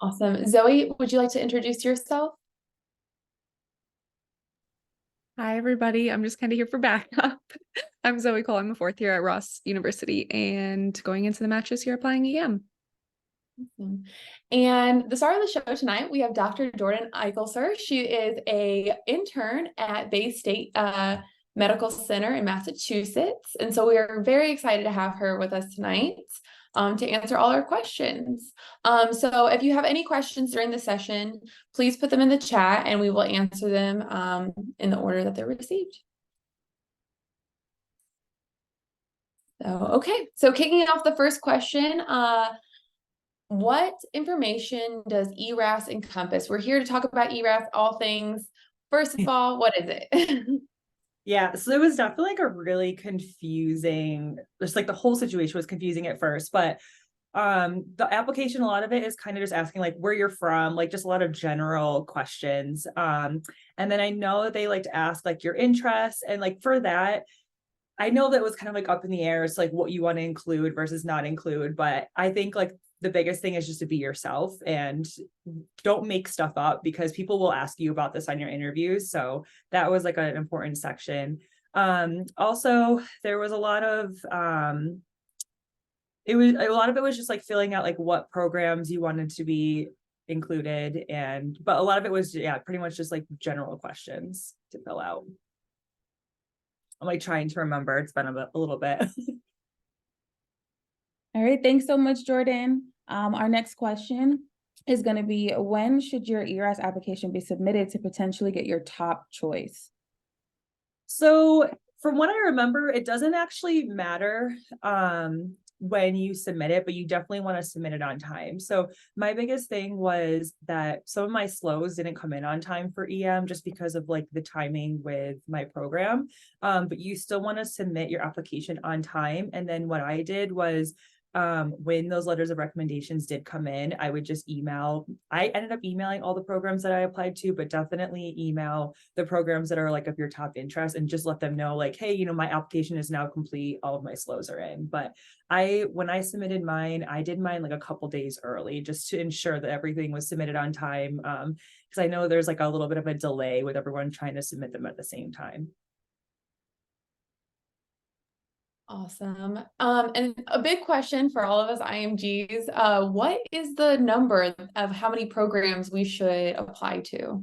Awesome. Zoe, would you like to introduce yourself? Hi, everybody. I'm just kind of here for backup. I'm Zoe Cole. I'm a fourth year at Ross University and going into the match this year applying EM. Awesome. And the star of the show tonight, we have Dr. Jordan Eichelser. She is a intern at Bay State Medical Center in Massachusetts. And so we are very excited to have her with us tonight to answer all our questions. So if you have any questions during the session, please put them in the chat and we will answer them in the order that they're received. So kicking off the first question, what information does ERAS encompass? We're here to talk about ERAS, all things. First of all, what is it? Yeah, so it was definitely like a really confusing, just like the whole situation was confusing at first, but the application, a lot of it is kind of just asking like where you're from, like just a lot of general questions. And then I know they like to ask like your interests, and like for that, I know that it was kind of like up in the air. It's like what you want to include versus not include. But I think like the biggest thing is just to be yourself and don't make stuff up, because people will ask you about this on your interviews. So that was like an important section. Also, there was a lot of it was just like filling out like what programs you wanted to be included, and but a lot of it was pretty much just like general questions to fill out. I'm like trying to remember. It's been a little bit. All right, thanks so much, Jordan. Our next question is going to be, when should your ERAS application be submitted to potentially get your top choice? So from what I remember, it doesn't actually matter when you submit it, but you definitely want to submit it on time. So my biggest thing was that some of my slows didn't come in on time for EM just because of like the timing with my program. But you still want to submit your application on time. And then what I did was when those letters of recommendations did come in, I would just I ended up emailing all the programs that I applied to, but definitely email the programs that are like of your top interest and just let them know like, hey, my application is now complete. All of my slows are in. But when I submitted mine, I did mine like a couple days early just to ensure that everything was submitted on time. Because I know there's like a little bit of a delay with everyone trying to submit them at the same time. Awesome. And a big question for all of us IMGs, what is the number of how many programs we should apply to?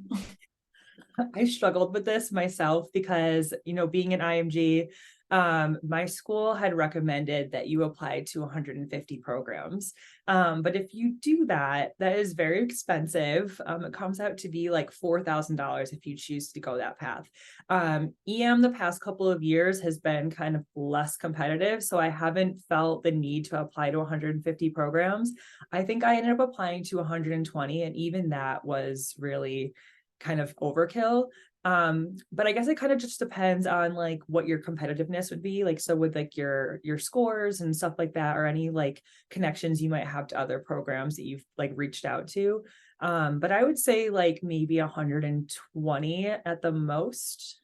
I struggled with this myself because, being an IMG, my school had recommended that you apply to 150 programs. But if you do that, that is very expensive. It comes out to be like $4,000 if you choose to go that path. EM the past couple of years has been kind of less competitive, so I haven't felt the need to apply to 150 programs. I think I ended up applying to 120, and even that was really kind of overkill. But I guess it kind of just depends on like what your competitiveness would be. Like, so with like your scores and stuff like that, or any like connections you might have to other programs that you've like reached out to. But I would say like maybe 120 at the most,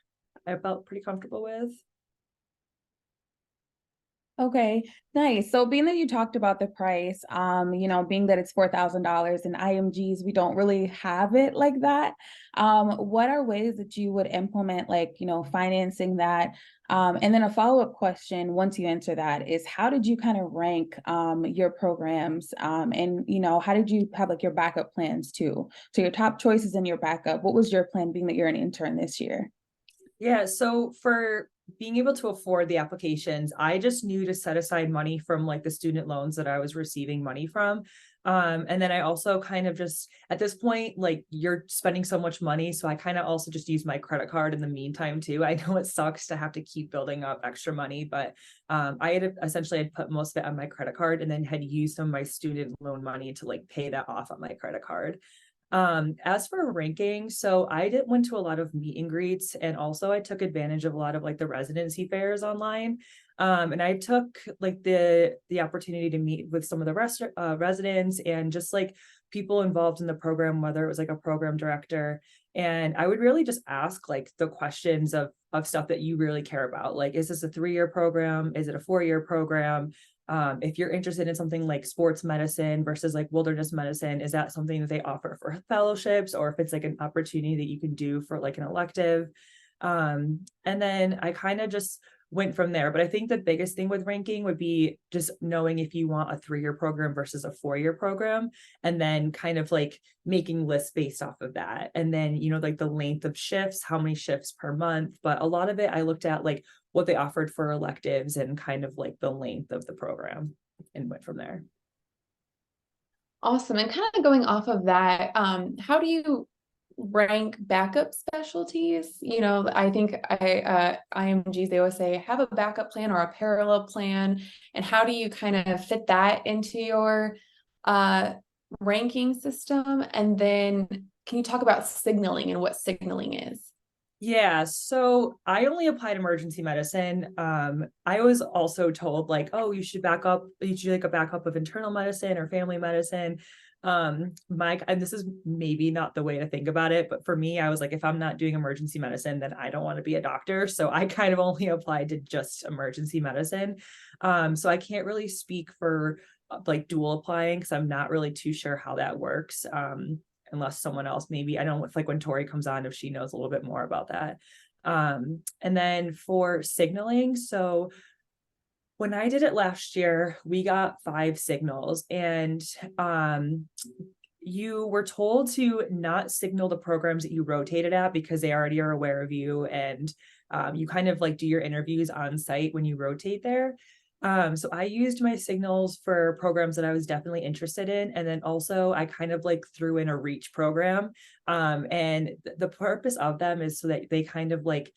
I felt pretty comfortable with. Okay, nice. So being that you talked about the price, being that it's $4,000 in IMGs, we don't really have it like that. What are ways that you would implement like, financing that? And then a follow-up question, once you answer that, is how did you kind of rank your programs? And, how did you have like your backup plans too? So your top choices and your backup, what was your plan being that you're an intern this year? Yeah, so for being able to afford the applications, I just knew to set aside money from like the student loans that I was receiving money from. And then I also kind of just at this point, like you're spending so much money. So I kind of also just use my credit card in the meantime too. I know it sucks to have to keep building up extra money, but I had put most of it on my credit card and then had used some of my student loan money to like pay that off on my credit card. As for ranking, so went to a lot of meet and greets, and also I took advantage of a lot of like the residency fairs online. And I took like the opportunity to meet with some of the residents and just like people involved in the program, whether it was like a program director. And I would really just ask like the questions of stuff that you really care about. Like, is this a 3-year program? Is it a 4-year program? If you're interested in something like sports medicine versus like wilderness medicine, is that something that they offer for fellowships, or if it's like an opportunity that you can do for like an elective? And then I kind of just went from there. But I think the biggest thing with ranking would be just knowing if you want a 3-year program versus a 4-year program, and then kind of like making lists based off of that. And then, you know, like the length of shifts, how many shifts per month. But a lot of it, I looked at like what they offered for electives and kind of like the length of the program and went from there. Awesome. And kind of going off of that, how do you rank backup specialties? You know, I think IMGs, they always say have a backup plan or a parallel plan. And how do you kind of fit that into your ranking system? And then can you talk about signaling and what signaling is? Yeah, so I only applied emergency medicine. I was also told like, oh, you should do like a backup of internal medicine or family medicine. And this is maybe not the way to think about it, but for me, I was like, if I'm not doing emergency medicine, then I don't want to be a doctor. So I kind of only applied to just emergency medicine. So I can't really speak for like dual applying because I'm not really too sure how that works. Unless someone else, maybe, I don't know if like when Tori comes on, if she knows a little bit more about that. And then for signaling, so when I did it last year, we got 5 signals, and you were told to not signal the programs that you rotated at because they already are aware of you, and you kind of like do your interviews on site when you rotate there. So I used my signals for programs that I was definitely interested in. And then also I kind of like threw in a reach program. And the purpose of them is so that they kind of like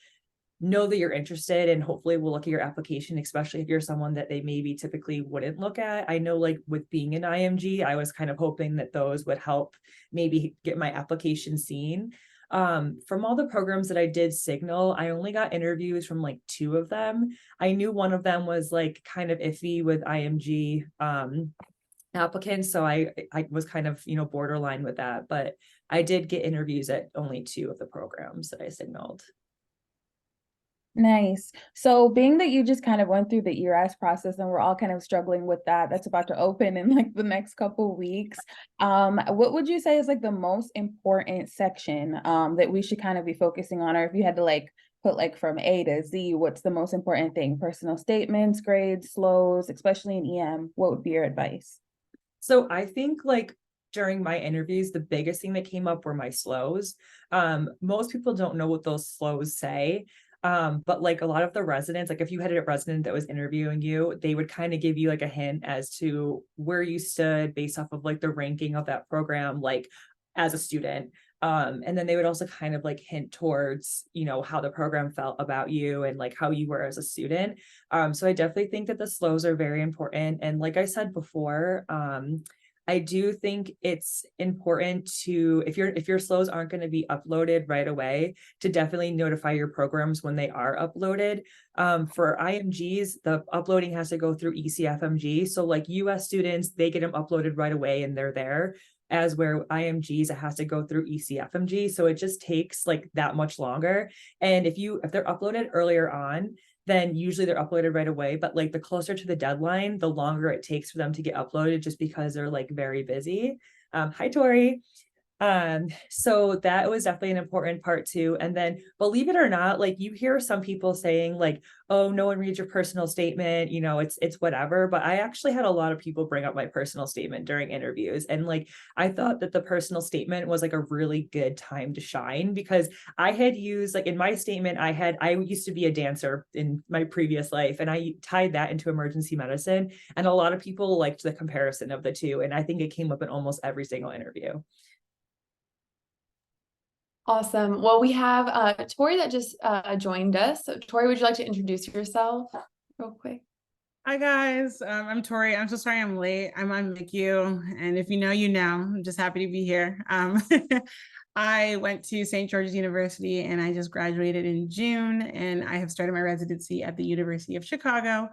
know that you're interested, and hopefully will look at your application, especially if you're someone that they maybe typically wouldn't look at. I know like with being an IMG, I was kind of hoping that those would help maybe get my application seen. From all the programs that I did signal, I only got interviews from like 2 of them. I knew one of them was like kind of iffy with IMG applicants, so I was kind of, you know, borderline with that, but I did get interviews at only 2 of the programs that I signaled. Nice. So being that you just kind of went through the ERAS process and we're all kind of struggling with that, that's about to open in like the next couple weeks. What would you say is like the most important section that we should kind of be focusing on? Or if you had to like put like from A to Z, what's the most important thing? Personal statements, grades, slows, especially in EM, what would be your advice? So I think like during my interviews, the biggest thing that came up were my slows. Most people don't know what those slows say. But like a lot of the residents, like if you had a resident that was interviewing you, they would kind of give you like a hint as to where you stood based off of like the ranking of that program, like as a student. And then they would also kind of like hint towards, you know, how the program felt about you and like how you were as a student. So I definitely think that the slows are very important. And like I said before, I do think it's important to, if your slows aren't going to be uploaded right away, to definitely notify your programs when they are uploaded. For IMGs, the uploading has to go through ECFMG. So like US students, they get them uploaded right away and they're there. As where IMGs, it has to go through ECFMG. So it just takes like that much longer. And if they're uploaded earlier on, then usually they're uploaded right away. But like the closer to the deadline, the longer it takes for them to get uploaded just because they're like very busy. Hi, Tori. So that was definitely an important part too. And then believe it or not, like you hear some people saying like, oh, no one reads your personal statement, you know, it's whatever. But I actually had a lot of people bring up my personal statement during interviews. And like, I thought that the personal statement was like a really good time to shine, because I had used like in my statement, I used to be a dancer in my previous life, and I tied that into emergency medicine. And a lot of people liked the comparison of the two. And I think it came up in almost every single interview. Awesome. Well, we have Tori that just joined us. So Tori, would you like to introduce yourself real quick? Hi guys, I'm Tori. I'm so sorry I'm late. I'm on MICU, and if you know, you know. I'm just happy to be here. I went to St. George's University and I just graduated in June, and I have started my residency at the University of Chicago.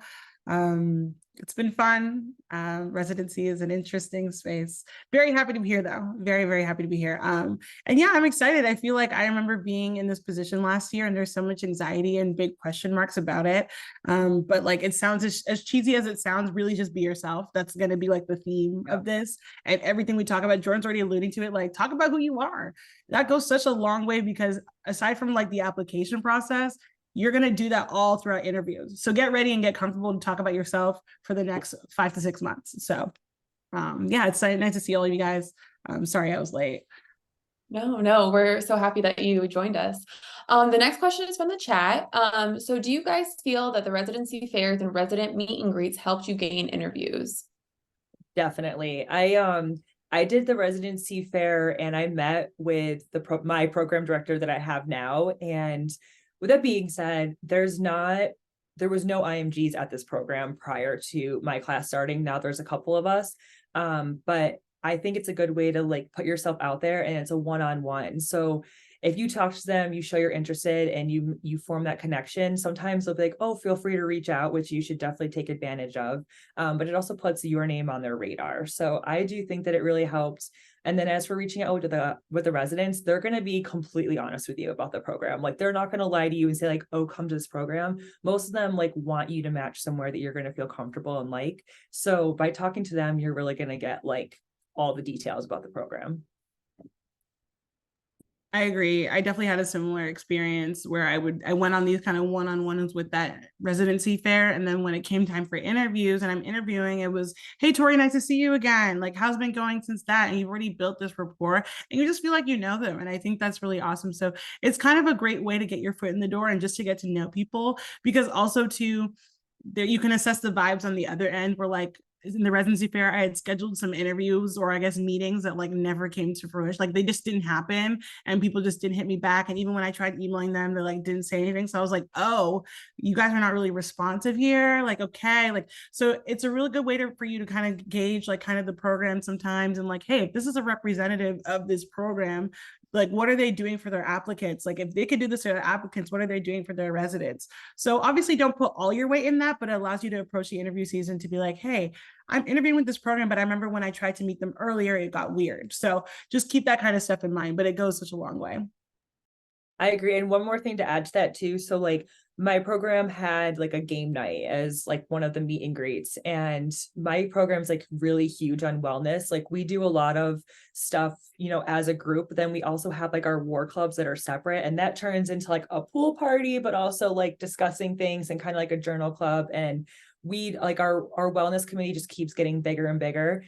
It's been fun. Residency is an interesting space. Very happy to be here though. Very, very happy to be here. And yeah, I'm excited. I feel like I remember being in this position last year and there's so much anxiety and big question marks about it. But like, it sounds as cheesy as it sounds, really just be yourself. That's going to be like the theme of this. And everything we talk about, Jordan's already alluding to it, like talk about who you are. That goes such a long way because aside from like the application process, you're going to do that all throughout interviews. So get ready and get comfortable to talk about yourself for the next 5 to 6 months. So yeah, it's nice to see all of you guys. I'm sorry I was late. No, we're so happy that you joined us. The next question is from the chat. So do you guys feel that the residency fairs and resident meet and greets helped you gain interviews? Definitely. I did the residency fair and I met with my program director that I have now. And with that being said, there was no IMGs at this program prior to my class starting. Now there's a couple of us, but I think it's a good way to like put yourself out there, and it's a one-on-one. So if you talk to them, you show you're interested and you form that connection, sometimes they'll be like, oh, feel free to reach out, which you should definitely take advantage of. But it also puts your name on their radar. So I do think that it really helps. And then as for reaching out with the residents, they're going to be completely honest with you about the program. Like they're not going to lie to you and say like, oh, come to this program. Most of them like want you to match somewhere that you're going to feel comfortable and like. So by talking to them, you're really going to get like all the details about the program. I agree. I definitely had a similar experience where I went on these kind of one-on-ones with that residency fair. And then when it came time for interviews and I'm interviewing, it was, hey, Tori, nice to see you again. Like, how's it been going since that? And you've already built this rapport and you just feel like you know them. And I think that's really awesome. So it's kind of a great way to get your foot in the door and just to get to know people, because also too, there you can assess the vibes on the other end. We're like, in the residency fair, I had scheduled some interviews or I guess meetings that like never came to fruition. Like they just didn't happen and people just didn't hit me back. And even when I tried emailing them, they like didn't say anything. So I was like, oh, you guys are not really responsive here. Like, okay. Like, so it's a really good way for you to kind of gauge like kind of the program sometimes. And like, hey, if this is a representative of this program, like what are they doing for their applicants? Like if they could do this for their applicants, what are they doing for their residents? So obviously don't put all your weight in that, but it allows you to approach the interview season to be like, hey, I'm interviewing with this program, but I remember when I tried to meet them earlier, it got weird. So just keep that kind of stuff in mind, but it goes such a long way. I agree. And one more thing to add to that too. So like my program had like a game night as like one of the meet and greets, and my program's like really huge on wellness. Like we do a lot of stuff, you know, as a group, but then we also have like our war clubs that are separate, and that turns into like a pool party, but also like discussing things and kind of like a journal club. And we like our wellness committee just keeps getting bigger and bigger.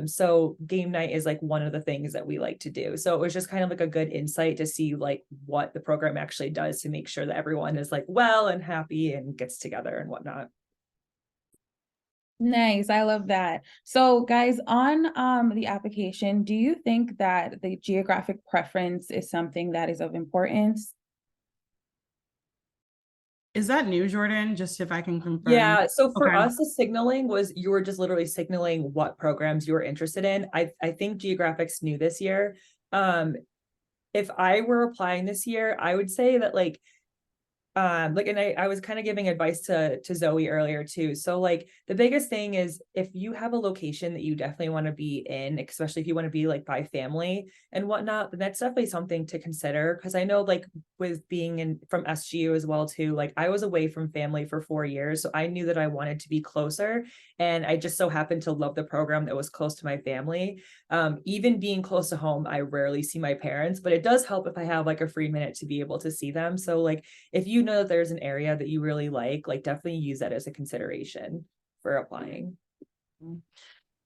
So game night is like one of the things that we like to do. So it was just kind of like a good insight to see like what the program actually does to make sure that everyone is like well and happy and gets together and whatnot. Nice. I love that. So guys, on the application, do you think that the geographic preference is something that is of importance? Is that new, Jordan? Just if I can confirm. Yeah. So for Okay. us, the signaling was you were just literally signaling what programs you were interested in. I think geographic's new this year. If I were applying this year, I would say that like, and I was kind of giving advice to Zoe earlier too. So like the biggest thing is if you have a location that you definitely want to be in, especially if you want to be like by family and whatnot, then that's definitely something to consider. Cause I know like with being from SGU as well too, like I was away from family for 4 years. So I knew that I wanted to be closer. And I just so happened to love the program that was close to my family. Even being close to home, I rarely see my parents, but it does help if I have like a free minute to be able to see them. So like, if you know that there's an area that you really like definitely use that as a consideration for applying.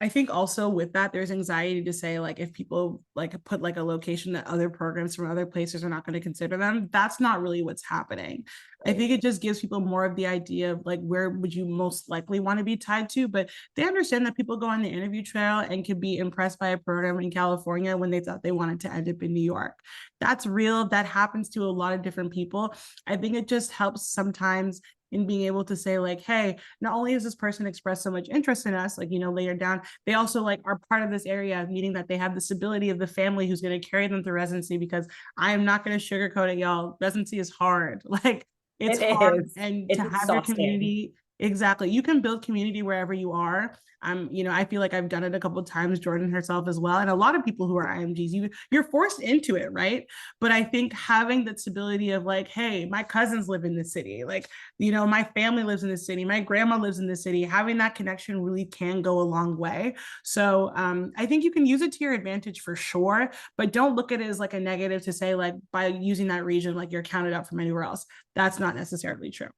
I think also with that, there's anxiety to say, like, if people like put like a location that other programs from other places are not going to consider them, that's not really what's happening. Right. I think it just gives people more of the idea of like, where would you most likely want to be tied to? But they understand that people go on the interview trail and could be impressed by a program in California when they thought they wanted to end up in New York. That's real. That happens to a lot of different people. I think it just helps sometimes in being able to say like, hey, not only has this person expressed so much interest in us, like, you know, later down, they also like are part of this area, meaning that they have the stability of the family who's going to carry them through residency, because I am not going to sugarcoat it, y'all. Residency is hard. Like it's hard. And it's to have exhausting. your community, Exactly. You can build community wherever you are. You know, I feel like I've done it a couple of times, Jordan herself as well. And a lot of people who are IMGs, you're forced into it, right? But I think having that stability of like, hey, my cousins live in this city, like, you know, my family lives in this city, my grandma lives in this city, having that connection really can go a long way. So I think you can use it to your advantage for sure, but don't look at it as like a negative to say like by using that region, like you're counted out from anywhere else. That's not necessarily true.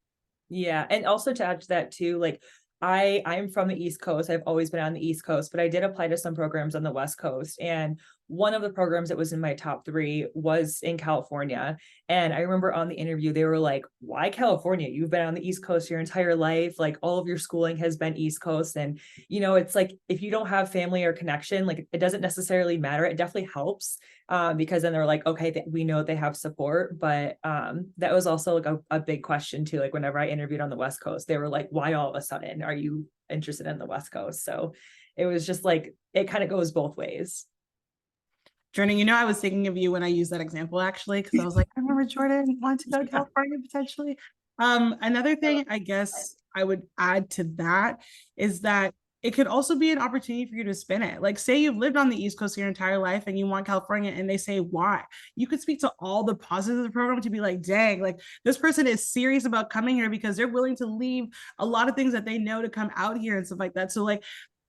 Yeah. And also to add to that too, like I'm from the East Coast. I've always been on the East Coast, but I did apply to some programs on the West Coast. And one of the programs that was in my top 3 was in California. And I remember on the interview, they were like, why California? You've been on the East Coast your entire life. Like all of your schooling has been East Coast. And, you know, it's like, if you don't have family or connection, like it doesn't necessarily matter. It definitely helps because then they're like, okay, we know they have support. But that was also like a big question too. Like whenever I interviewed on the West Coast, they were like, why all of a sudden are you interested in the West Coast? So it was just like, it kind of goes both ways. Jordan, you know, I was thinking of you when I used that example, actually, because I was like, I remember Jordan wanted to go to California potentially. Another thing I guess I would add to that is that it could also be an opportunity for you to spin it. Like, say you've lived on the East Coast your entire life and you want California, and they say why. You could speak to all the positives of the program to be like, dang, like this person is serious about coming here because they're willing to leave a lot of things that they know to come out here and stuff like that. So, like,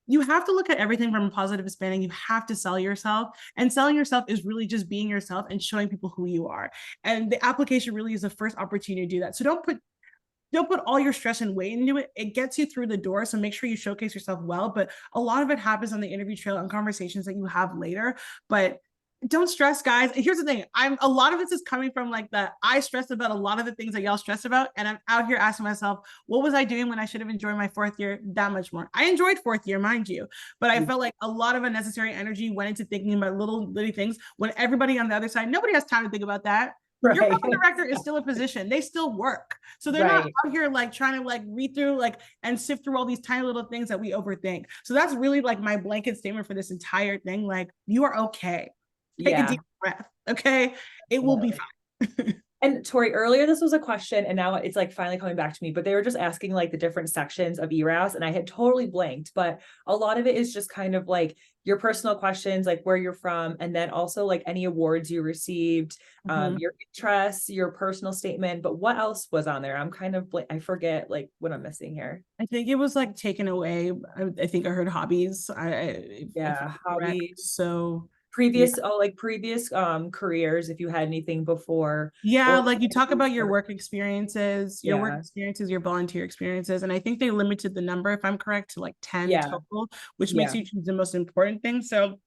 you have to look at everything from a positive spin, and you have to sell yourself. And selling yourself is really just being yourself and showing people who you are. And the application really is the first opportunity to do that. So don't put all your stress and weight into it. It gets you through the door. So make sure you showcase yourself well. But a lot of it happens on the interview trail and conversations that you have later. But don't stress, guys. And here's the thing. A lot of this is coming from like I stressed about a lot of the things that y'all stressed about. And I'm out here asking myself, what was I doing when I should have enjoyed my 4th year that much more? I enjoyed 4th year, mind you, but I felt like a lot of unnecessary energy went into thinking about little things when everybody on the other side, nobody has time to think about that. Right. Your program director is still a position. They still work. So they're not out here like trying to like read through like and sift through all these tiny little things that we overthink. So that's really like my blanket statement for this entire thing. Like, you are okay. Take a deep breath. Okay. It will be fine. And Tori, earlier this was a question and now it's like finally coming back to me, but they were just asking like the different sections of ERAS and I had totally blanked, but a lot of it is just kind of like your personal questions, like where you're from, and then also like any awards you received, your interests, your personal statement, but what else was on there? I'm kind of I forget like what I'm missing here. I think it was like taken away. I think I heard hobbies. Hobbies. So previous careers, if you had anything before. Like you talk about your work experiences, your volunteer experiences, and I think they limited the number, if I'm correct, to like 10 total, which makes you choose the most important thing. So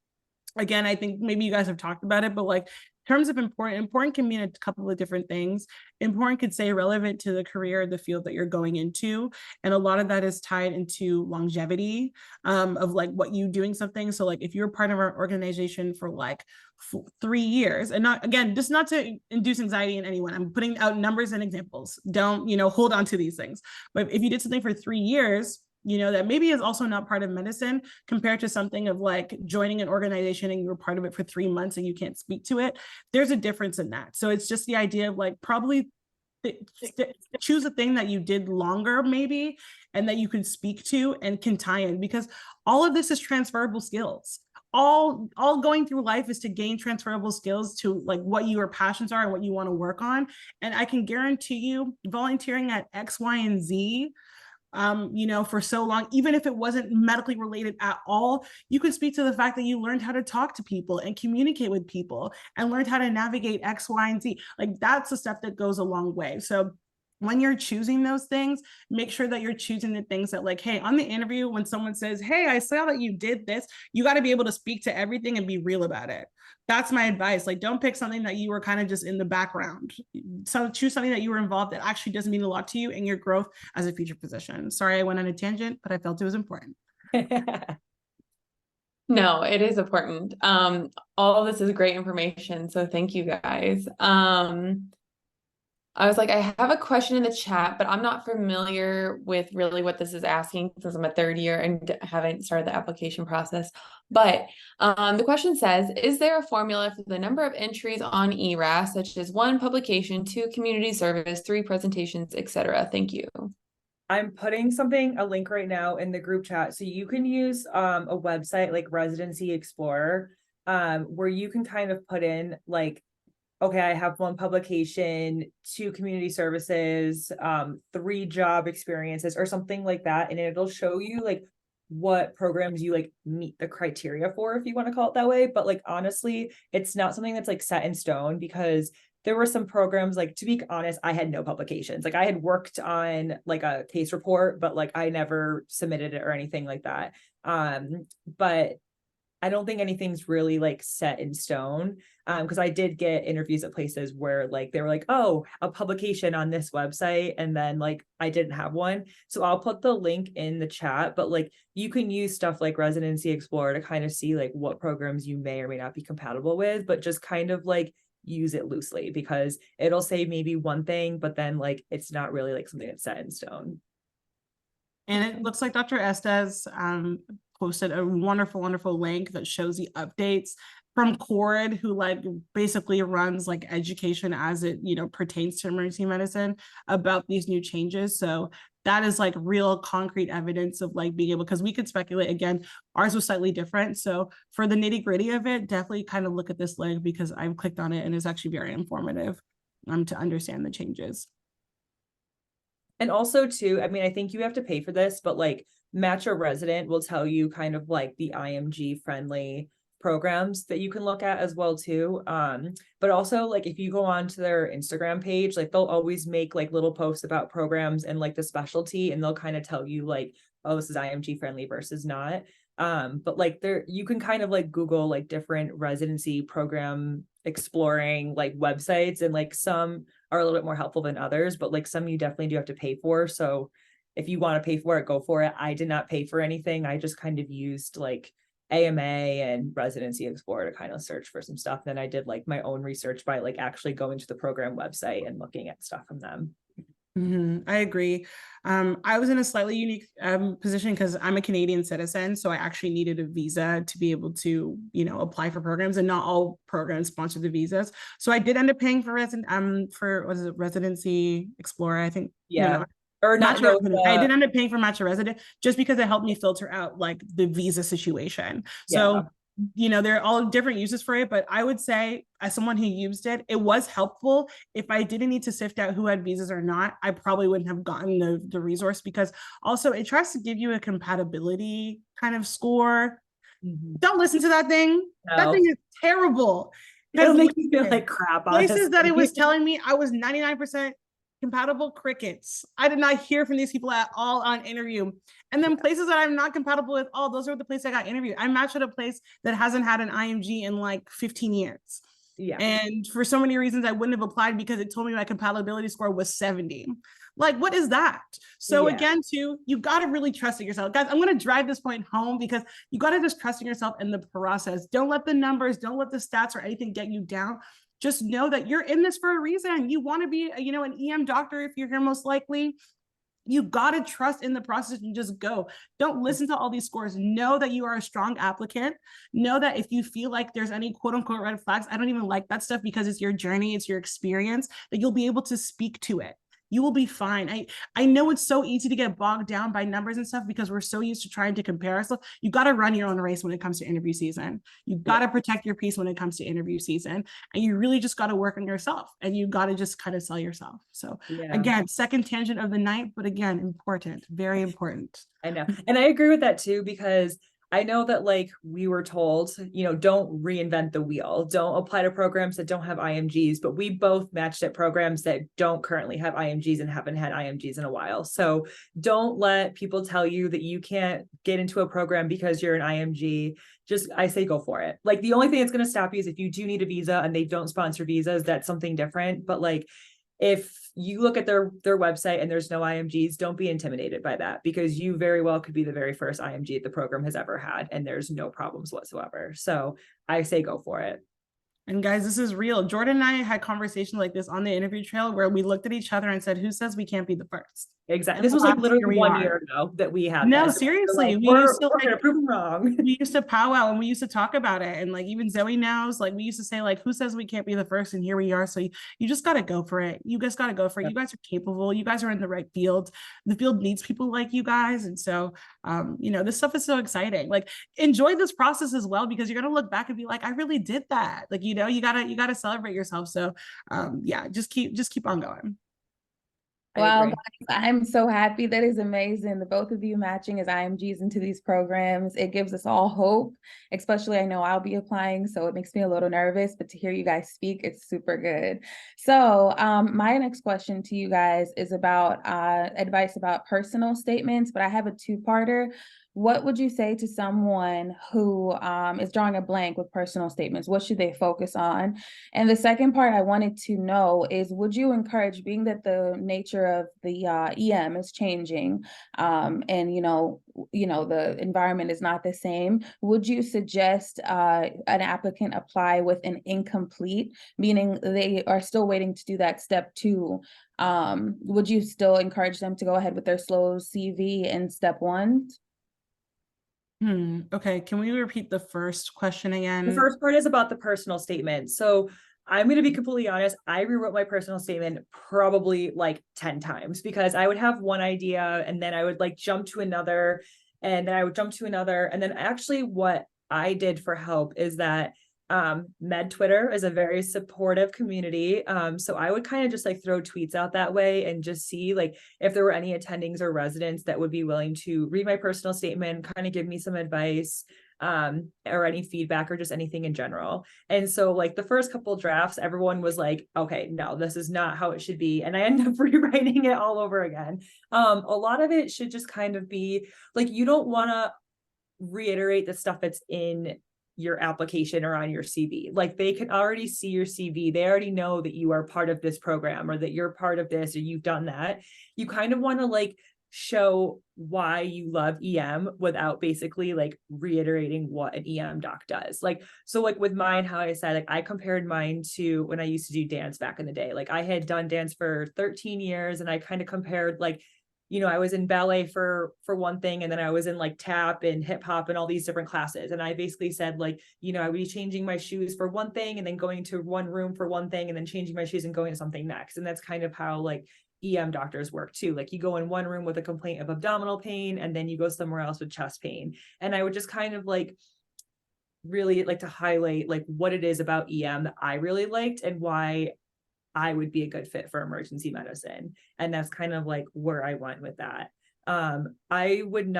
again, I think maybe you guys have talked about it, but like in terms of important can mean a couple of different things. Important could say relevant to the career or the field that you're going into. And a lot of that is tied into longevity of like what you doing something. So like if you're part of our organization for like 3 years, and not, again, just not to induce anxiety in anyone, I'm putting out numbers and examples. Don't, hold on to these things. But if you did something for 3 years, that maybe is also not part of medicine compared to something of like joining an organization and you were part of it for 3 months and you can't speak to it. There's a difference in that. So it's just the idea of like probably choose a thing that you did longer maybe and that you can speak to and can tie in, because all of this is transferable skills. All going through life is to gain transferable skills to like what your passions are and what you want to work on. And I can guarantee you volunteering at X, Y, and Z for so long, even if it wasn't medically related at all, you could speak to the fact that you learned how to talk to people and communicate with people and learned how to navigate X, Y, and Z. Like that's the stuff that goes a long way. So when you're choosing those things, make sure that you're choosing the things that like, hey, on the interview, when someone says, hey, I saw that you did this, you got to be able to speak to everything and be real about it. That's my advice. Like, don't pick something that you were kind of just in the background. So choose something that you were involved that actually does mean a lot to you and your growth as a future physician. Sorry, I went on a tangent, but I felt it was important. No, it is important. All of this is great information. So thank you guys. I was like, I have a question in the chat, but I'm not familiar with really what this is asking since I'm a 3rd year and haven't started the application process. But the question says, is there a formula for the number of entries on ERAS, such as 1 publication, 2 community service, 3 presentations, etc.? Thank you. I'm putting a link right now in the group chat. So you can use a website like Residency Explorer, where you can kind of put in like, okay, I have 1 publication, 2 community services, 3 job experiences or something like that. And it'll show you like what programs you like meet the criteria for, if you want to call it that way. But like, honestly, it's not something that's like set in stone, because there were some programs, like, to be honest, I had no publications. Like I had worked on like a case report, but like I never submitted it or anything like that. But I don't think anything's really like set in stone. Because I did get interviews at places where like they were like, oh, a publication on this website, and then like I didn't have one. So I'll put the link in the chat, but like you can use stuff like Residency Explorer to kind of see like what programs you may or may not be compatible with, but just kind of like use it loosely, because it'll say maybe one thing, but then like it's not really like something that's set in stone. And it looks like Dr. Estes posted a wonderful link that shows the updates from Cord, who like basically runs like education as it, you know, pertains to emergency medicine about these new changes. So that is like real concrete evidence of like being able, because we could speculate, again, ours was slightly different. So for the nitty gritty of it, definitely kind of look at this link, because I've clicked on it and it's actually very informative to understand the changes. And also too, I mean, I think you have to pay for this, but like Match a Resident will tell you kind of like the IMG friendly programs that you can look at as well too. But also like if you go on to their Instagram page, like they'll always make like little posts about programs and like the specialty, and they'll kind of tell you like, oh, this is IMG friendly versus not. But like there, you can kind of like Google like different residency program exploring like websites, and like some are a little bit more helpful than others, but like some you definitely do have to pay for. So if you want to pay for it, go for it. I did not pay for anything. I just kind of used like AMA and Residency Explorer to kind of search for some stuff. Then I did like my own research by like actually going to the program website and looking at stuff from them. I agree. I was in a slightly unique position because I'm a Canadian citizen, so I actually needed a visa to be able to, you know, apply for programs, and not all programs sponsor the visas. So I did end up paying for Residency Explorer, I think. Yeah. No, or not. No, I did end up paying for Match a Resident just because it helped me filter out like the visa situation. So you know, there are all different uses for it, but I would say as someone who used it, it was helpful. If I didn't need to sift out who had visas or not, I probably wouldn't have gotten the resource, because also it tries to give you a compatibility kind of score. Don't listen to that thing. No. That thing is terrible. It'll make you feel like crap. Places honestly. that it was telling me I was 99% compatible, crickets. I did not hear from these people at all on interview. And then places that I'm not compatible with, oh, those are the places I got interviewed. I matched at a place that hasn't had an IMG in like 15 years. Yeah. And for so many reasons, I wouldn't have applied because it told me my compatibility score was 70. Like, what is that? So again, too, you got to really trust in yourself. Guys, I'm going to drive this point home, because you got to just trust in yourself in the process. Don't let the numbers, don't let the stats or anything get you down. Just know that you're in this for a reason. You want to be, you know, an EM doctor if you're here, most likely. You got to trust in the process and just go. Don't listen to all these scores. Know that you are a strong applicant. Know that if you feel like there's any quote unquote red flags, I don't even like that stuff, because it's your journey, it's your experience, that you'll be able to speak to it. You will be fine. I know it's so easy to get bogged down by numbers and stuff, because we're so used to trying to compare ourselves. You got to run your own race when it comes to interview season. You got to protect your peace when it comes to interview season. And you really just got to work on yourself, and you got to just kind of sell yourself. So again, second tangent of the night, but again, important, very important. I know. And I agree with that too, because I know that like we were told, you know, don't reinvent the wheel, don't apply to programs that don't have IMGs, but we both matched at programs that don't currently have IMGs and haven't had IMGs in a while. So don't let people tell you that you can't get into a program because you're an IMG. Just, I say, go for it. Like the only thing that's going to stop you is if you do need a visa and they don't sponsor visas, that's something different. But like, if you look at their website and there's no IMGs, don't be intimidated by that, because you very well could be the very first IMG the program has ever had, and there's no problems whatsoever. So I say go for it. And guys, this is real. Jordan and I had conversations like this on the interview trail where we looked at each other and said, who says we can't be the first? Exactly. And This was like literally here we 1 are. year ago that we had No, this. seriously, Like, we we're used to gonna prove them wrong. we used to powwow and we used to talk about it. And like even Zoe knows, like we used to say, like, who says we can't be the first? And here we are. So you just got to go for it. You guys got to go for it. You guys are capable. You guys are in the right field. The field needs people like you guys. And so, you know, this stuff is so exciting. Like enjoy this process as well, because you're going to look back and be like, I really did that. Like, you know, you gotta celebrate yourself. So yeah, just keep on going. Wow, guys, I'm so happy. That is amazing. The both of you matching as IMGs into these programs. It gives us all hope, especially I know I'll be applying, so it makes me a little nervous, but to hear you guys speak, it's super good. So my next question to you guys is about advice about personal statements, but I have a two-parter. What would you say to someone who is drawing a blank with personal statements? What should they focus on? And the second part I wanted to know is, would you encourage, being that the nature of the EM is changing, and you know the environment is not the same, would you suggest an applicant apply with an incomplete, meaning they are still waiting to do that step 2? Would you still encourage them to go ahead with their slow CV in step 1? Okay, can we repeat the first question again? The first part is about the personal statement. So I'm going to be completely honest. I rewrote my personal statement probably like 10 times, because I would have one idea and then I would like jump to another, and then I would jump to another. And then actually what I did for help is that Med Twitter is a very supportive community. So I would kind of just like throw tweets out that way and just see like if there were any attendings or residents that would be willing to read my personal statement, kind of give me some advice, or any feedback or just anything in general. And so like the first couple drafts, everyone was like, okay, no, this is not how it should be. And I ended up rewriting it all over again. A lot of it should just kind of be like, you don't want to reiterate the stuff that's in your application or on your CV. Like they can already see your CV. They already know that you are part of this program or that you're part of this or you've done that. You kind of want to like show why you love EM without basically like reiterating what an EM doc does. Like, so like with mine, how I said, like I compared mine to when I used to do dance back in the day. Like I had done dance for 13 years and I kind of compared like, you know, I was in ballet for one thing, and then I was in like tap and hip hop and all these different classes. And I basically said like, you know, I would be changing my shoes for one thing and then going to one room for one thing and then changing my shoes and going to something next. And that's kind of how like EM doctors work too. Like you go in one room with a complaint of abdominal pain and then you go somewhere else with chest pain. And I would just kind of like really like to highlight like what it is about EM that I really liked and why I would be a good fit for emergency medicine. And that's kind of like where I went with that. I would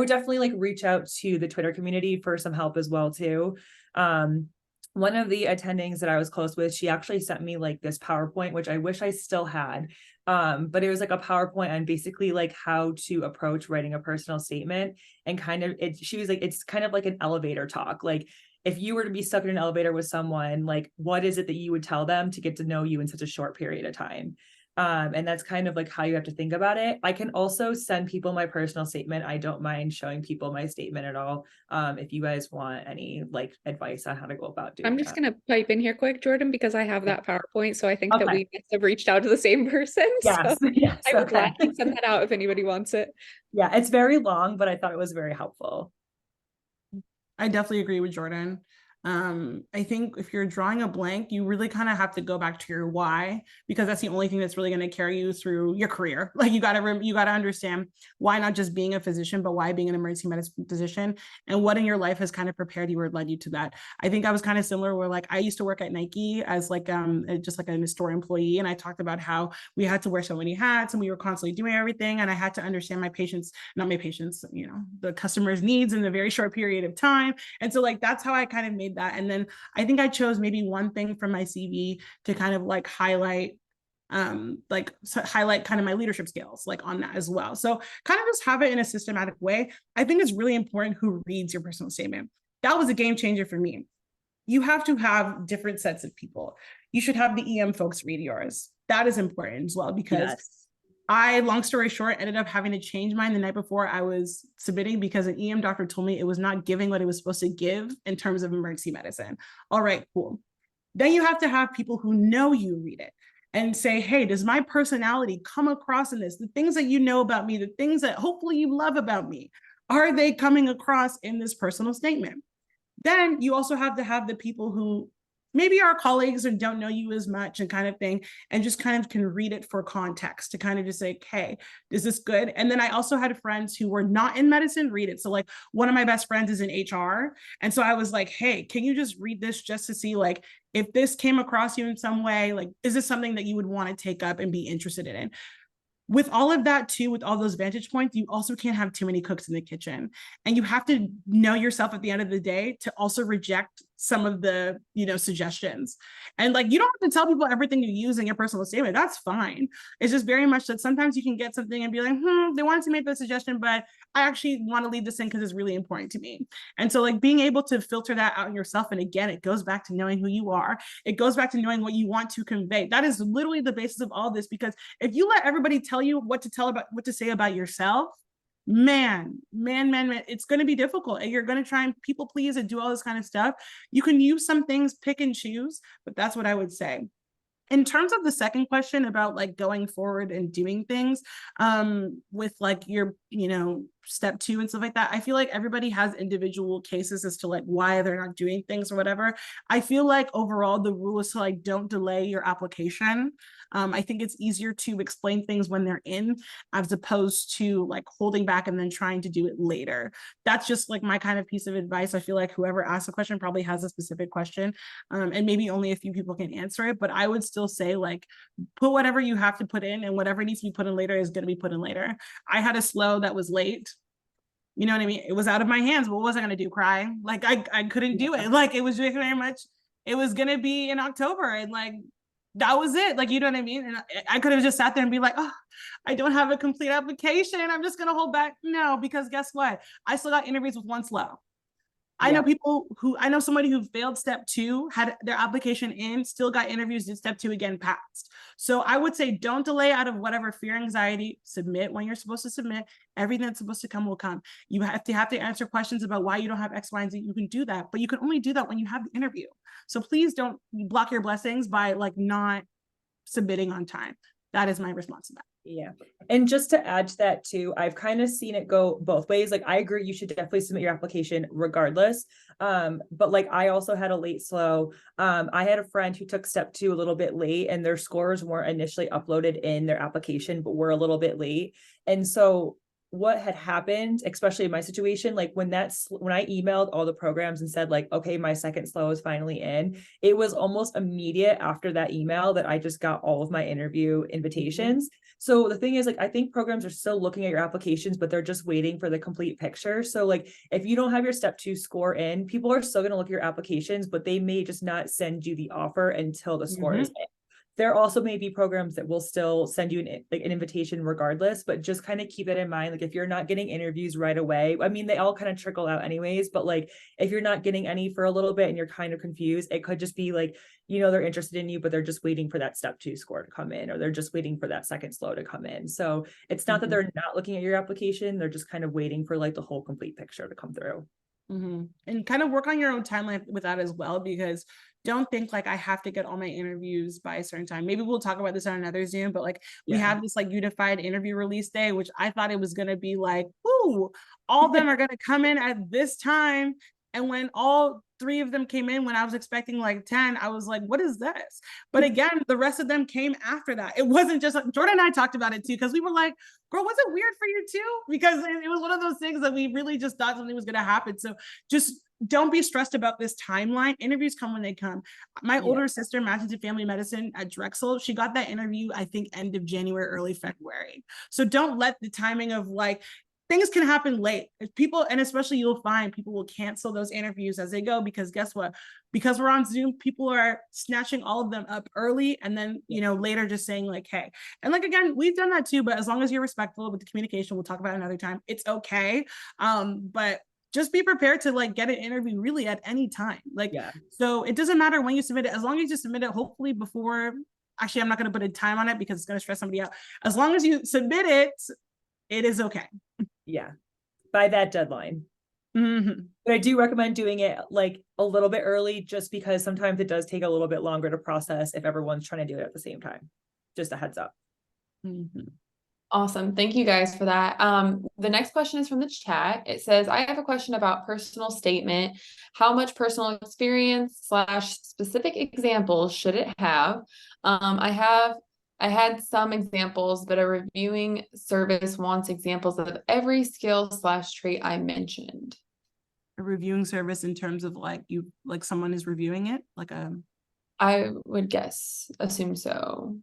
definitely like reach out to the Twitter community for some help as well too. One of the attendings that I was close with, she actually sent me like this PowerPoint, which I wish I still had. But it was like a PowerPoint on basically like how to approach writing a personal statement, and kind of she was like, it's kind of like an elevator talk. Like if you were to be stuck in an elevator with someone, like what is it that you would tell them to get to know you in such a short period of time? And that's kind of like how you have to think about it. I can also send people my personal statement. I don't mind showing people my statement at all. If you guys want any like advice on how to go about doing I'm just going to pipe in here quick, Jordan, because I have that PowerPoint. So I think that we must have reached out to the same person. Yes. So yes. I would gladly send that out if anybody wants it. Yeah, it's very long, but I thought it was very helpful. I definitely agree with Jordan. I think if you're drawing a blank, you really kind of have to go back to your why, because that's the only thing that's really going to carry you through your career. Like you got to understand why not just being a physician, but why being an emergency medicine physician, and what in your life has kind of prepared you or led you to that. I think I was kind of similar where like I used to work at Nike as like just like a store employee, and I talked about how we had to wear so many hats and we were constantly doing everything, and I had to understand the customer's needs in a very short period of time. And so like that's how I kind of made that. And then I think I chose maybe one thing from my CV to kind of like highlight kind of my leadership skills like on that as well. So kind of just have it in a systematic way. I think it's really important who reads your personal statement. That was a game changer for me. You have to have different sets of people. You should have the EM folks read yours. That is important as well, because long story short, ended up having to change mine the night before I was submitting because an EM doctor told me it was not giving what it was supposed to give in terms of emergency medicine. All right, cool. Then you have to have people who know you read it and say, hey, does my personality come across in this? The things that you know about me, the things that hopefully you love about me, are they coming across in this personal statement? Then you also have to have the people who maybe are colleagues and don't know you as much and kind of thing, and just kind of can read it for context to kind of just say, hey, is this good? And then I also had friends who were not in medicine read it. So like one of my best friends is in HR. And so I was like, hey, can you just read this just to see like, if this came across you in some way, like, is this something that you would want to take up and be interested in? With all of that too, with all those vantage points, you also can't have too many cooks in the kitchen. And you have to know yourself at the end of the day to also reject some of the, suggestions. And like, you don't have to tell people everything you use in your personal statement. That's fine. It's just very much that sometimes you can get something and be like, they wanted to make the suggestion, but I actually want to leave this in because it's really important to me. And so like being able to filter that out in yourself. And again, it goes back to knowing who you are. It goes back to knowing what you want to convey. That is literally the basis of all this, because if you let everybody tell you what to say about yourself, man, it's going to be difficult. And you're going to try and people please and do all this kind of stuff. You can use some things, pick and choose, but that's what I would say. In terms of the second question about like going forward and doing things with like your, step 2 and stuff like that, I feel like everybody has individual cases as to like why they're not doing things or whatever. I feel like overall the rule is to like don't delay your application. I think it's easier to explain things when they're in as opposed to like holding back and then trying to do it later. That's just like my kind of piece of advice. I feel like whoever asks a question probably has a specific question and maybe only a few people can answer it, but I would still say like put whatever you have to put in, and whatever needs to be put in later is going to be put in later. I had a slow that was late. You know what I mean? It was out of my hands. What was I going to do? Cry? Like I couldn't do it. Like it was very much, it was going to be in October and like, that was it. Like, you know what I mean? And I could have just sat there and be like, oh, I don't have a complete application. I'm just going to hold back. No, because guess what? I still got interviews with one slow. I know somebody who failed step 2, had their application in, still got interviews, did step 2 again, passed. So I would say don't delay out of whatever fear, anxiety, submit when you're supposed to submit. Everything that's supposed to come will come. You have to answer questions about why you don't have X, Y, and Z. You can do that, but you can only do that when you have the interview. So please don't block your blessings by like not submitting on time. That is my response to that. Yeah. And just to add to that too, I've kind of seen it go both ways. Like I agree, you should definitely submit your application regardless. But like I also had a late slow. I had a friend who took step 2 a little bit late and their scores weren't initially uploaded in their application, but were a little bit late. And so what had happened, especially in my situation, like when I emailed all the programs and said like, okay, my second slow is finally in, it was almost immediate after that email that I just got all of my interview invitations. So the thing is, like, I think programs are still looking at your applications, but they're just waiting for the complete picture. So like, if you don't have your step 2 score in, people are still going to look at your applications, but they may just not send you the offer until the score is in. There also may be programs that will still send you an invitation regardless, but just kind of keep it in mind. Like if you're not getting interviews right away, I mean, they all kind of trickle out anyways, but like if you're not getting any for a little bit and you're kind of confused, it could just be like, they're interested in you, but they're just waiting for that step 2 score to come in, or they're just waiting for that second slow to come in. So it's not that they're not looking at your application. They're just kind of waiting for like the whole complete picture to come through. And kind of work on your own timeline with that as well, because don't think like I have to get all my interviews by a certain time. Maybe we'll talk about this on another Zoom, but like we have this like unified interview release day, which I thought it was going to be like, whoo, all of them are going to come in at this time. And when all 3 of them came in, when I was expecting like 10, I was like, what is this? But again, the rest of them came after that. It wasn't just like, Jordan and I talked about it too, because we were like, girl, was it weird for you too? Because it was one of those things that we really just thought something was going to happen. So just don't be stressed about this timeline. Interviews come when they come. My older sister, Master's in Family Medicine at Drexel, she got that interview, I think, end of January, early February. So don't let the timing of like, things can happen late. If people, and especially you'll find people will cancel those interviews as they go, because guess what? Because we're on Zoom, people are snatching all of them up early and then, later just saying like, hey, and like, again, we've done that too, but as long as you're respectful with the communication, we'll talk about it another time. It's okay. But just be prepared to like get an interview really at any time. So it doesn't matter when you submit it, as long as you submit it, hopefully before actually, I'm not going to put a time on it because it's going to stress somebody out. As long as you submit it, it is okay. Yeah, by that deadline. Mm-hmm. But I do recommend doing it like a little bit early, just because sometimes it does take a little bit longer to process if everyone's trying to do it at the same time. Just a heads up. Mm-hmm. Awesome. Thank you guys for that. The next question is from the chat. It says, I have a question about personal statement. How much personal experience / specific examples should it have? I had some examples, but a reviewing service wants examples of every skill / trait I mentioned. A reviewing service in terms of like someone is reviewing it, like a. I would assume so.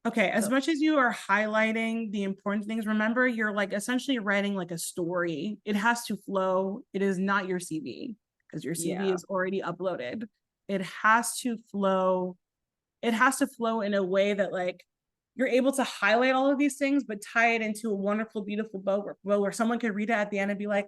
Okay, as much as you are highlighting the important things, remember you're like essentially writing like a story. It has to flow. It is not your CV because your CV is already uploaded. It has to flow. It has to flow in a way that like you're able to highlight all of these things, but tie it into a wonderful, beautiful bow where someone could read it at the end and be like,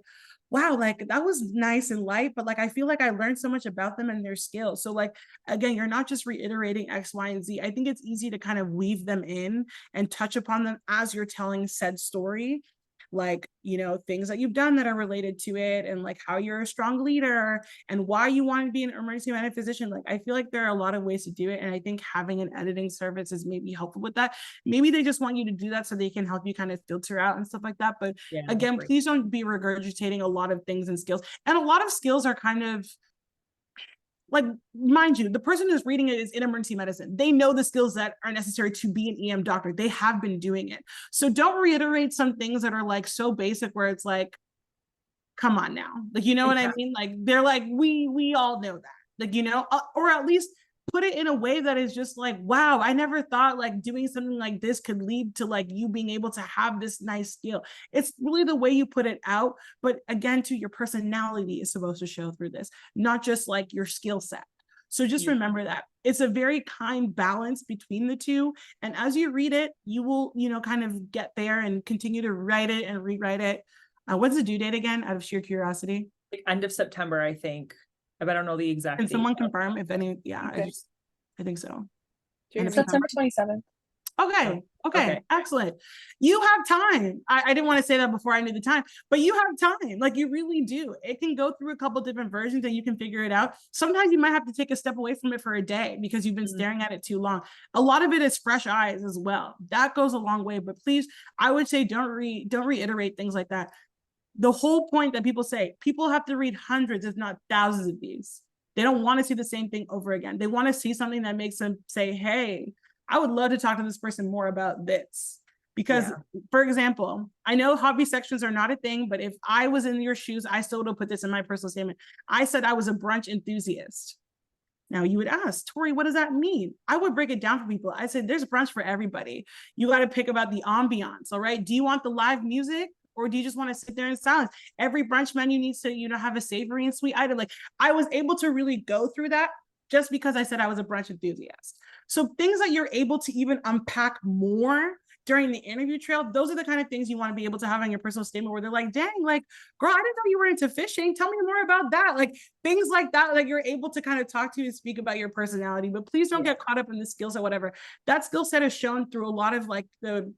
wow, like that was nice and light, but like I feel like I learned so much about them and their skills. So like again, you're not just reiterating X, Y, and Z. I think it's easy to kind of weave them in and touch upon them as you're telling said story. Like, you know, things that you've done that are related to it, and like how you're a strong leader and why you want to be an emergency medicine physician. Like, I feel like there are a lot of ways to do it. And I think having an editing service is maybe helpful with that. Maybe they just want you to do that so they can help you kind of filter out and stuff like that. But again, please don't be regurgitating a lot of things and skills. And a lot of skills are kind of like, mind you, the person who's reading it is in emergency medicine. They know the skills that are necessary to be an EM doctor. They have been doing it. So don't reiterate some things that are like so basic where it's like, come on now. Like, you know what I mean? Like, they're like, we all know that. Like, you know, or at least put it in a way that is just like, wow, I never thought like doing something like this could lead to like you being able to have this nice skill. It's really the way you put it out. But again, too, your personality is supposed to show through this, not just like your skill set. So just remember that it's a very kind balance between the two. And as you read it, you will, you know, kind of get there and continue to write it and rewrite it. What's the due date again, out of sheer curiosity? Like end of September, I think. But I don't know the exact Can date. someone confirm if any? Yeah, Okay. I think so. September 27th. Okay, excellent. You have time. I didn't want to say that before I knew the time, but you have time. Like, you really do. It can go through a couple different versions and you can figure it out. Sometimes you might have to take a step away from it for a day because you've been staring at it too long. A lot of it is fresh eyes as well. That goes a long way, but please, I would say don't reiterate things like that. The whole point that people say, people have to read hundreds, if not thousands of these. They don't want to see the same thing over again. They want to see something that makes them say, hey, I would love to talk to this person more about this. Because, for example, I know hobby sections are not a thing, but if I was in your shoes, I still would have put this in my personal statement. I said I was a brunch enthusiast. Now you would ask, Tori, what does that mean? I would break it down for people. I said, there's brunch for everybody. You got to pick about the ambiance, all right? Do you want the live music? Or do you just want to sit there in silence? Every brunch menu needs to, you know, have a savory and sweet item. Like, I was able to really go through that just because I said I was a brunch enthusiast. So things that you're able to even unpack more during the interview trail, those are the kind of things you want to be able to have on your personal statement where they're like, dang, like, girl, I didn't know you were into fishing. Tell me more about that. Like, things like that, like you're able to kind of talk to and speak about your personality, but please don't get caught up in the skill set, whatever. That skill set is shown through a lot of like the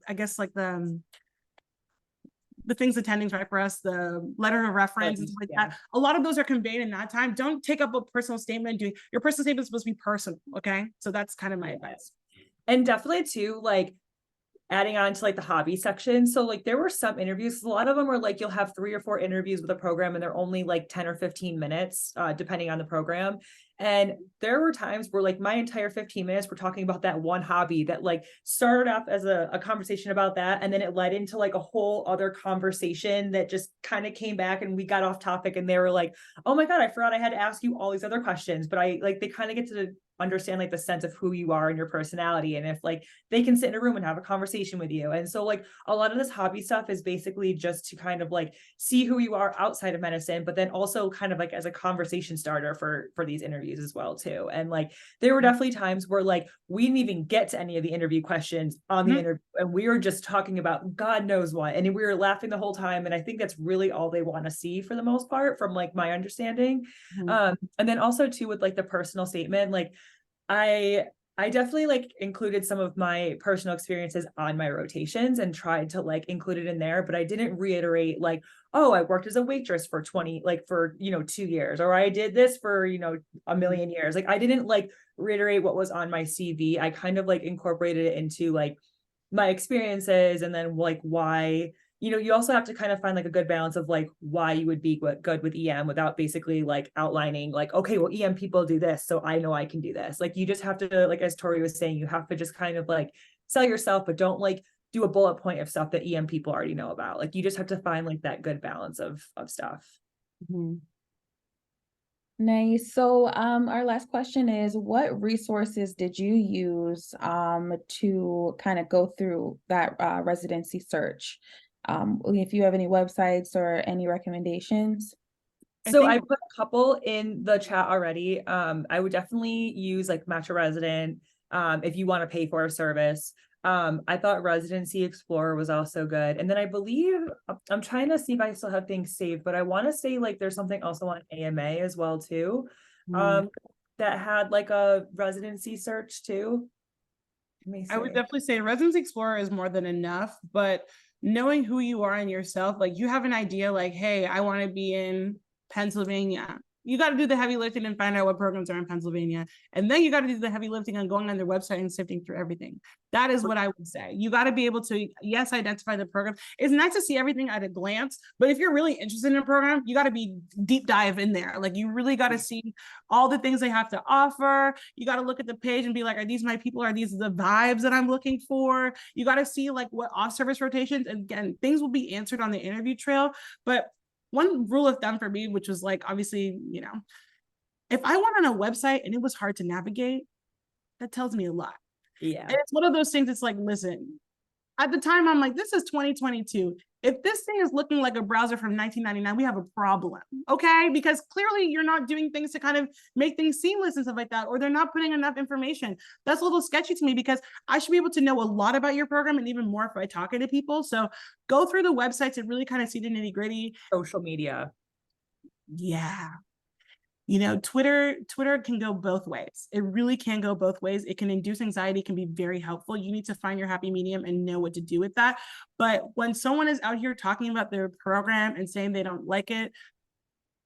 things attendings write for us, the letter of reference, and stuff like that. A lot of those are conveyed in that time. Don't take up a personal statement. Your personal statement is supposed to be personal, okay? So that's kind of my advice. And definitely too, like adding on to like the hobby section. So like there were some interviews, a lot of them were like, you'll have 3 or 4 interviews with a program and they're only like 10 or 15 minutes, depending on the program. And there were times where like my entire 15 minutes we're talking about that one hobby that like started off as a conversation about that. And then it led into like a whole other conversation that just kind of came back and we got off topic and they were like, oh my God, I forgot I had to ask you all these other questions. But they kind of get to understand like the sense of who you are and your personality. And if like they can sit in a room and have a conversation with you. And so like a lot of this hobby stuff is basically just to kind of like see who you are outside of medicine, but then also kind of like as a conversation starter for these interviews. interviews as well too. And like there were definitely times where like we didn't even get to any of the interview questions on the interview, and we were just talking about God knows what, and we were laughing the whole time. And I think that's really all they want to see for the most part, from like my understanding. And then also too with like the personal statement, like I definitely like included some of my personal experiences on my rotations and tried to like include it in there, but I didn't reiterate like, oh, I worked as a waitress for 2 years, or I did this for, a million years. Like I didn't like reiterate what was on my CV. I kind of like incorporated it into like my experiences, and then like why, you also have to kind of find like a good balance of like why you would be good with EM without basically like outlining like, okay, well, EM people do this, so I know I can do this. Like you just have to, like as Tori was saying, you have to just kind of like sell yourself, but don't like do a bullet point of stuff that EM people already know about. Like you just have to find like that good balance of stuff. Nice. So our last question is, what resources did you use to kind of go through that residency search? If you have any websites or any recommendations. So I put a couple in the chat already. I would definitely use like Match a Resident if you want to pay for a service. I thought Residency Explorer was also good. And then I believe, I'm trying to see if I still have things saved, but I want to say like there's something also on AMA as well too, that had like a residency search too. I would definitely say Residency Explorer is more than enough, but knowing who you are and yourself, like you have an idea like, hey, I want to be in Pennsylvania. You got to do the heavy lifting and find out what programs are in Pennsylvania. And then you got to do the heavy lifting on going on their website and sifting through everything. That is what I would say. You got to be able to, yes, identify the program. It's nice to see everything at a glance, but if you're really interested in a program, you got to be deep dive in there. Like you really got to see all the things they have to offer. You got to look at the page and be like, are these my people? Are these the vibes that I'm looking for? You got to see like what off-service rotations, and again, things will be answered on the interview trail. But one rule of thumb for me, which was like, obviously, if I went on a website and it was hard to navigate, that tells me a lot. Yeah. And it's one of those things that's like, listen, at the time, I'm like, this is 2022. If this thing is looking like a browser from 1999, we have a problem, okay? Because clearly you're not doing things to kind of make things seamless and stuff like that, or they're not putting enough information. That's a little sketchy to me, because I should be able to know a lot about your program, and even more if I talk to people. So go through the websites and really kind of see the nitty gritty. Social media. Yeah. Twitter can go both ways. It really can go both ways. It can induce anxiety, it can be very helpful. You need to find your happy medium and know what to do with that. But when someone is out here talking about their program and saying they don't like it,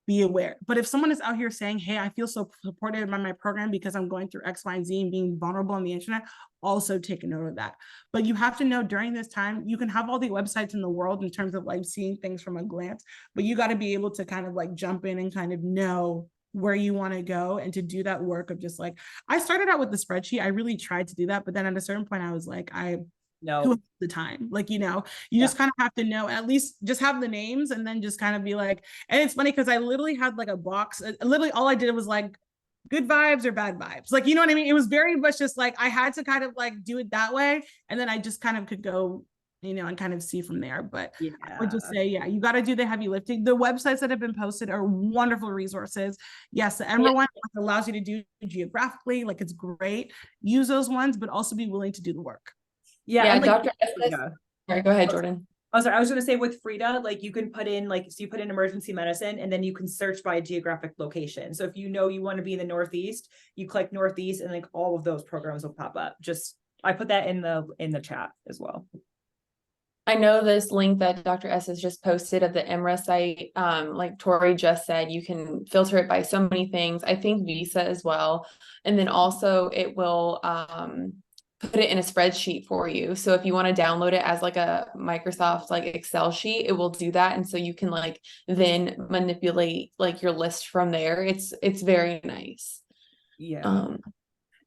be aware. But if someone is out here saying, hey, I feel so supported by my program because I'm going through X, Y, and Z and being vulnerable on the internet, also take a note of that. But you have to know during this time, you can have all the websites in the world in terms of like seeing things from a glance, but you got to be able to kind of like jump in and kind of know where you want to go, and to do that work of just like, I started out with the spreadsheet. I really tried to do that, but then at a certain point I was like, who has the time? Like, you just kind of have to know, at least just have the names, and then just kind of be like, and it's funny because I literally had like a box, literally all I did was like good vibes or bad vibes. Like, you know what I mean? It was very much just like, I had to kind of like do it that way. And then I just kind of could go, and kind of see from there. But I would just say, you got to do the heavy lifting. The websites that have been posted are wonderful resources. Yes, the EMRA one allows you to do geographically, like it's great. Use those ones, but also be willing to do the work. Yeah, Dr. Sorry, go ahead, Jordan. Oh, sorry. I was going to say with Frida, like you can put in so you put in emergency medicine, and then you can search by geographic location. So if you want to be in the Northeast, you click Northeast, and like all of those programs will pop up. I put that in the chat as well. I know this link that Dr. S has just posted of the EMRA site, like Tori just said, you can filter it by so many things. I think Visa as well. And then also it will put it in a spreadsheet for you. So if you want to download it as like a Microsoft like Excel sheet, it will do that. And so you can like then manipulate like your list from there. It's very nice. Yeah.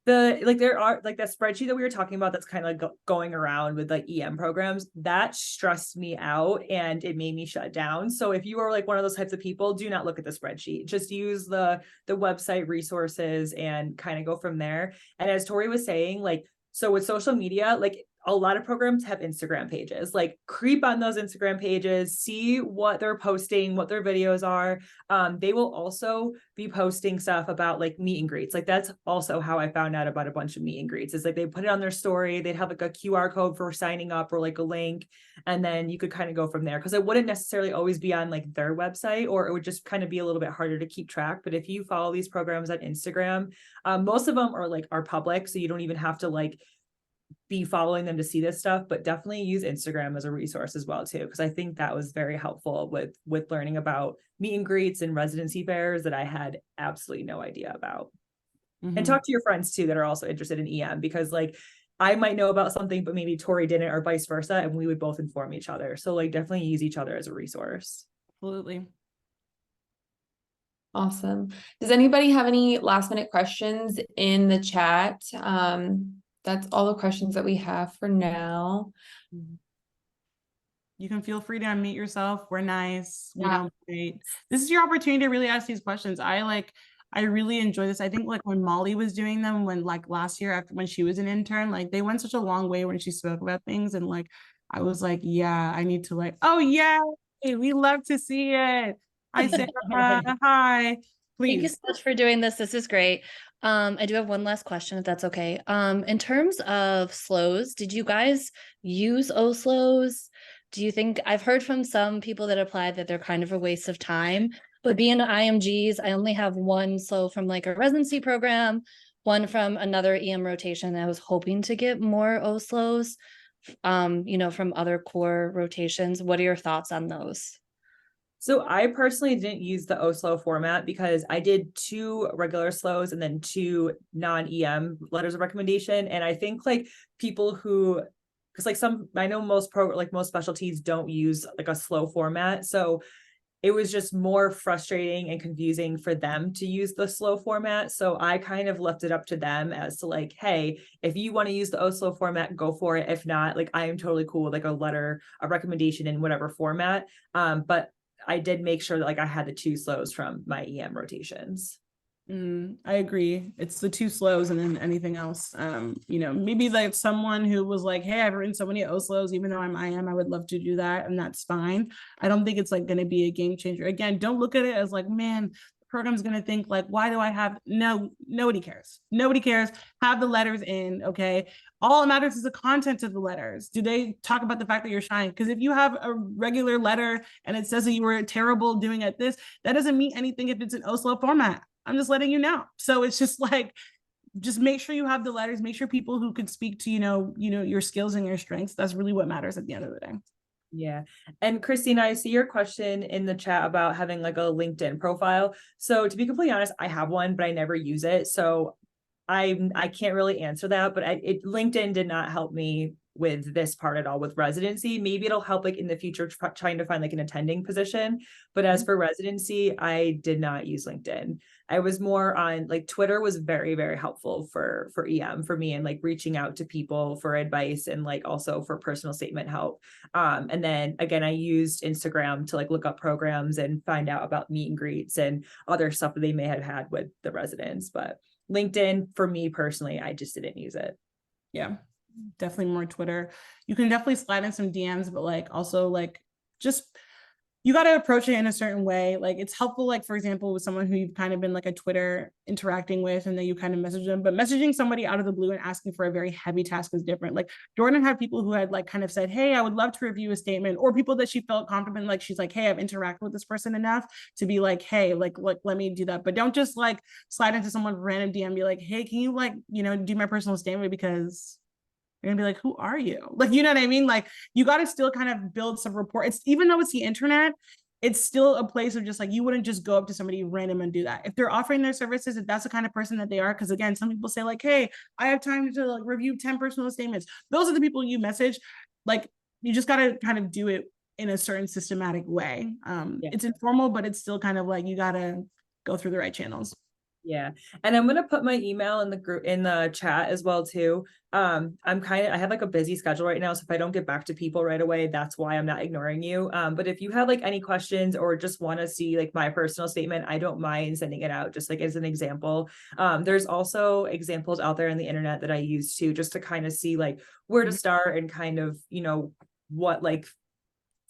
There are like that spreadsheet that we were talking about that's kind of like going around with like EM programs, that stressed me out and it made me shut down. So if you are like one of those types of people, do not look at the spreadsheet. Just use the website resources and kind of go from there. And as Tori was saying, like, so with social media, like a lot of programs have Instagram pages. Like, creep on those Instagram pages, see what they're posting, what their videos are. They will also be posting stuff about like meet and greets. Like, that's also how I found out about a bunch of meet and greets. Is like they put it on their story, they'd have like a QR code for signing up or like a link, and then you could kind of go from there, because it wouldn't necessarily always be on like their website, or it would just kind of be a little bit harder to keep track. But if you follow these programs on Instagram, most of them are public, so you don't even have to like be following them to see this stuff, but definitely use Instagram as a resource as well too, because I think that was very helpful with learning about meet and greets and residency fairs that I had absolutely no idea about. And talk to your friends too that are also interested in EM, because like I might know about something but maybe Tori didn't, or vice versa, and we would both inform each other. So like definitely use each other as a resource. Absolutely. Awesome. Does anybody have any last minute questions in the chat? That's all the questions that we have for now. You can feel free to unmute yourself. We're nice. We Yeah. don't wait. This is your opportunity to really ask these questions. I really enjoy this. I think like when Molly was doing them, when like last year when she was an intern, like they went such a long way when she spoke about things. And like, I was like, yeah, I need to like, oh yeah, we love to see it. Hi, Sarah. Hi. Please. Thank you so much for doing this. This is great. I do have one last question, if that's okay. In terms of slows, did you guys use OSLOs? Do you think, I've heard from some people that applied that they're kind of a waste of time, but being IMGs, I only have one slow from like a residency program, one from another EM rotation. I was hoping to get more OSLOs, from other core rotations. What are your thoughts on those? So I personally didn't use the OSLO format because I did 2 regular slows and then 2 non-EM letters of recommendation. And I think like people who, because like I know most specialties don't use like a slow format. So it was just more frustrating and confusing for them to use the slow format. So I kind of left it up to them as to like, hey, if you want to use the OSLO format, go for it. If not, like I am totally cool with like a letter, a recommendation in whatever format. But I did make sure that like I had the 2 slows from my EM rotations. I agree. It's the 2 slows and then anything else. Maybe like someone who was like, hey, I've written so many OSLOs, even though I'm IM, I would love to do that. And that's fine. I don't think it's like going to be a game changer. Again, don't look at it as like, man, the program's going to think like, why do I have, no, nobody cares. Nobody cares. Have the letters in. Okay. All that matters is the content of the letters. Do they talk about the fact that you're shy? Because if you have a regular letter and it says that you were terrible doing at this, that doesn't mean anything if it's an OSLO format. I'm just letting you know. So it's just like, just make sure you have the letters, make sure people who could speak to, your skills and your strengths. That's really what matters at the end of the day. Yeah. And Christina, I see your question in the chat about having like a LinkedIn profile. So to be completely honest, I have one, but I never use it. So I can't really answer that, but LinkedIn did not help me with this part at all with residency. Maybe it'll help like in the future trying to find like an attending position. But as for residency, I did not use LinkedIn. I was more on like Twitter was very, very helpful for EM for me, and like reaching out to people for advice and like also for personal statement help. And then again, I used Instagram to like look up programs and find out about meet and greets and other stuff that they may have had with the residents. But LinkedIn, for me personally, I just didn't use it. Yeah, definitely more Twitter. You can definitely slide in some DMs, but like also like just, you got to approach it in a certain way. Like it's helpful, like for example, with someone who you've kind of been like a Twitter interacting with and then you kind of message them, but messaging somebody out of the blue and asking for a very heavy task is different. Like Jordan had people who had like kind of said, hey, I would love to review a statement, or people that she felt confident, like she's like, hey, I've interacted with this person enough to be like, hey, like let me do that. But don't just like slide into someone's random DM and be like, hey, can you like, do my personal statement, because you're gonna be like, who are you? Like, you know what I mean? Like, you got to still kind of build some rapport. It's, even though it's the internet, it's still a place of just like, you wouldn't just go up to somebody random and do that. If they're offering their services, if that's the kind of person that they are, because again, some people say like, hey, I have time to like review 10 personal statements. Those are the people you message. Like, you just got to kind of do it in a certain systematic way. It's informal, but it's still kind of like, you got to go through the right channels. Yeah. And I'm gonna put my email in the group in the chat as well too. I have like a busy schedule right now. So if I don't get back to people right away, that's why I'm not ignoring you. But if you have like any questions or just want to see like my personal statement, I don't mind sending it out just like as an example. There's also examples out there on the internet that I use too, just to kind of see like where to start and kind of, what like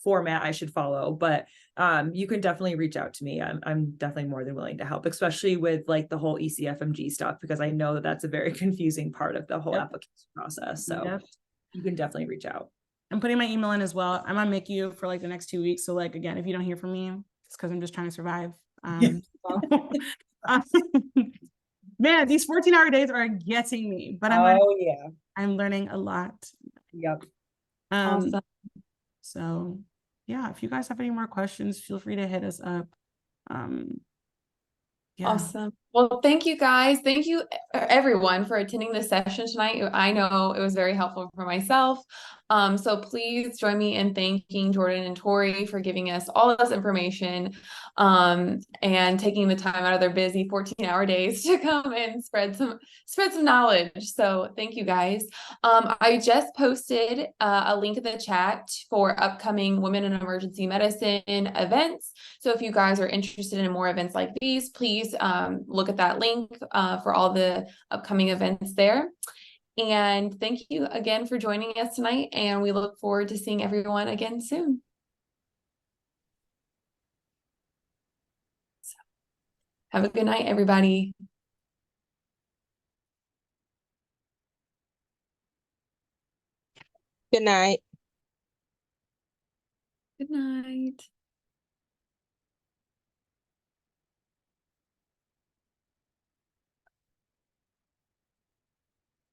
format I should follow. But you can definitely reach out to me. I'm definitely more than willing to help, especially with like the whole ECFMG stuff, because I know that that's a very confusing part of the whole application process. So you can definitely reach out. I'm putting my email in as well. I'm on MICU for like the next 2 weeks. So like, again, if you don't hear from me, it's because I'm just trying to survive. Man, these 14-hour days are getting me, but I'm learning a lot. Yep. Awesome. So yeah, if you guys have any more questions, feel free to hit us up. Yeah. Awesome. Well, thank you guys. Thank you everyone for attending this session tonight. I know it was very helpful for myself. So please join me in thanking Jordan and Tori for giving us all this information and taking the time out of their busy 14-hour days to come and spread some knowledge. So thank you guys. I just posted a link in the chat for upcoming Women in Emergency Medicine events. So if you guys are interested in more events like these, please look at that link for all the upcoming events there. And thank you again for joining us tonight, and we look forward to seeing everyone again soon. So, have a good night, everybody. Good night. Good night.